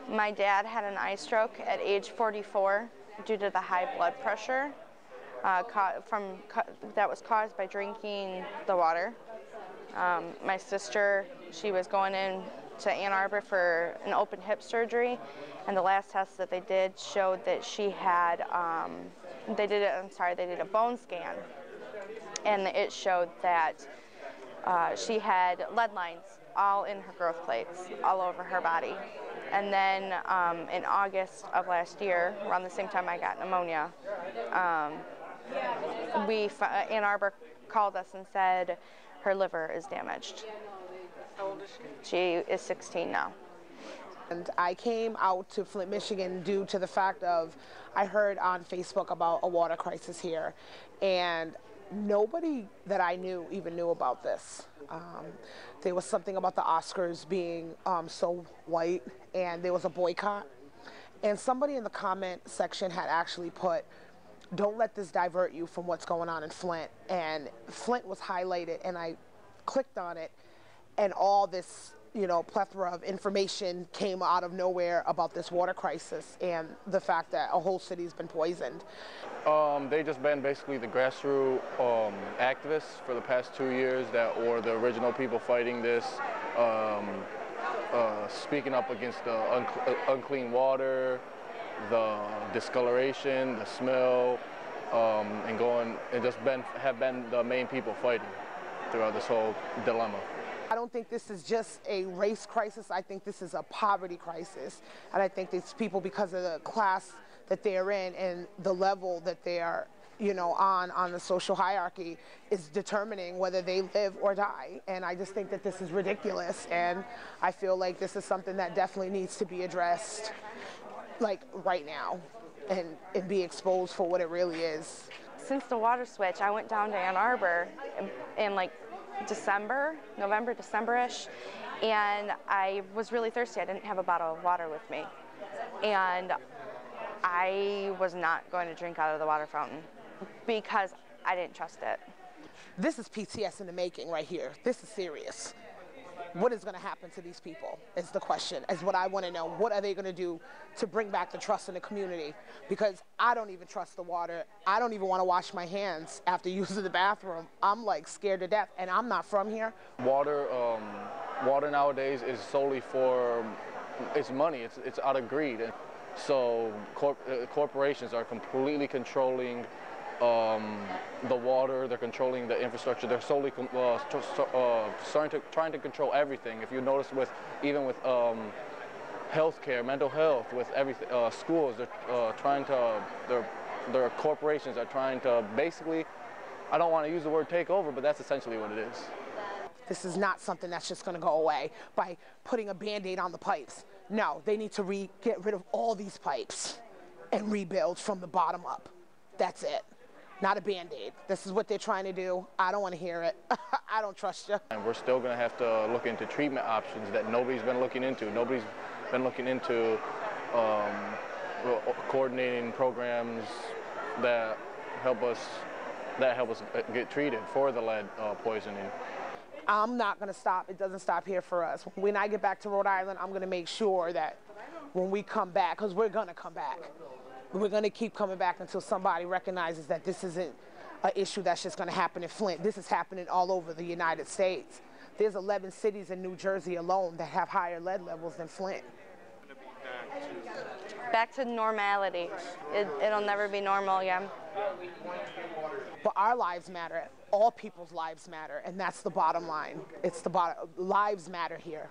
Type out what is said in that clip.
My dad had an eye stroke at age 44 due to the high blood pressure that was caused by drinking the water. My sister, she was going in to Ann Arbor for an open hip surgery, and the last test that they did showed that she had, they did a bone scan, and it showed that she had lead lines all in her growth plates, all over her body. And then in August of last year, around the same time I got pneumonia, Ann Arbor called us and said her liver is damaged. How old is she? She is 16 now. And I came out to Flint, Michigan due to the fact of I heard on Facebook about a water crisis here, and nobody that I knew even knew about this. There was something about the Oscars being so white, and there was a boycott. And somebody in the comment section had actually put, "Don't let this divert you from what's going on in Flint." And Flint was highlighted, and I clicked on it, and all this, plethora of information came out of nowhere about this water crisis and the fact that a whole city's been poisoned. They just been basically the grassroots activists for the past 2 years that were the original people fighting this, speaking up against the unclean water, the discoloration, the smell, and just have been the main people fighting throughout this whole dilemma. I don't think this is just a race crisis. I think this is a poverty crisis. And I think these people, because of the class that they're in and the level that they are, on the social hierarchy, is determining whether they live or die. And I just think that this is ridiculous. And I feel like this is something that definitely needs to be addressed, like right now, and be exposed for what it really is. Since the water switch, I went down to Ann Arbor in like November, December-ish, and I was really thirsty. I didn't have a bottle of water with me, and I was not going to drink out of the water fountain because I didn't trust it. This is PTS in the making right here. This is serious. What is going to happen to these people is the question, is what I want to know. What are they going to do to bring back the trust in the community? Because I don't even trust the water. I don't even want to wash my hands after using the bathroom. I'm like scared to death, and I'm not from here. Water nowadays is solely for, it's money. It's out of greed. So corporations are completely controlling the water, they're controlling the infrastructure, they're solely trying to control everything. If you notice even with healthcare, mental health, with everything, schools, their corporations are trying to basically, I don't want to use the word take over, but that's essentially what it is. This is not something that's just going to go away by putting a Band-Aid on the pipes. No, they need to get rid of all these pipes and rebuild from the bottom up. That's it. Not a Band-Aid. This is what they're trying to do. I don't want to hear it. I don't trust you. And we're still going to have to look into treatment options that nobody's been looking into. Nobody's been looking into coordinating programs that help us get treated for the lead poisoning. I'm not going to stop. It doesn't stop here for us. When I get back to Rhode Island, I'm going to make sure that when we come back, because we're going to come back, we're going to keep coming back until somebody recognizes that this isn't an issue that's just going to happen in Flint. This is happening all over the United States. There's 11 cities in New Jersey alone that have higher lead levels than Flint. Back to normality. It'll never be normal again. But our lives matter. All people's lives matter, and that's the bottom line. It's the lives matter here.